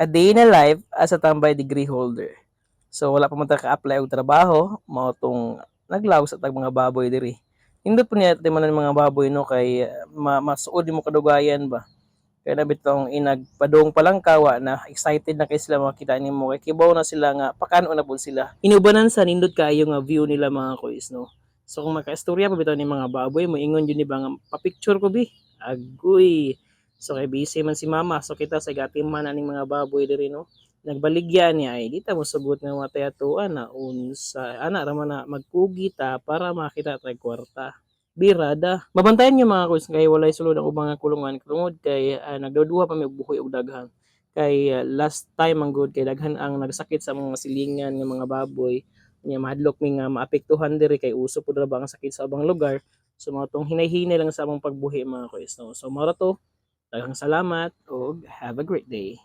A day in a life as a tambay degree holder. So wala pa man ta ka-apply og trabaho, mao tong naglaw sa tag mga baboy diri. Nindot po niya man ang mga baboy no kay masuod mo kadugayan ba. Kaya na bitong inagpadong palang kawa na excited na kay sila makita nimo kay kibaw na sila nga pakano na pud sila. Inubanan sa nindot kaayo nga view nila mga kois no. So kung makaistorya pa bitaw ni mga baboy mo ingon jud ni ba nga pa-picture ko bi. Agoy. So kay busy man si mama so kita sa gatiman aning mga baboy diri no. Nagbaligya niya ay di ta mosugot nga matay atuan na unsa ana ra man na magkugi ta para makita tag kwarta birada. Mabantayan yung mga quiz kay walay sulod ang ubang nga kulungan tungod kay nagduduha pa may buhoy og daghan. Kay last time ang good kay daghan ang nagsakit sa mga silingan nga mga baboy. Nya mahadlok mi nga maapektuhan diri kay uso pud ra ba ang sakit sa ubang lugar. So mga tong hinay-hinay lang sa among pagbuhi mga quiz no. So mao ra to. Daghang salamat ug have a great day.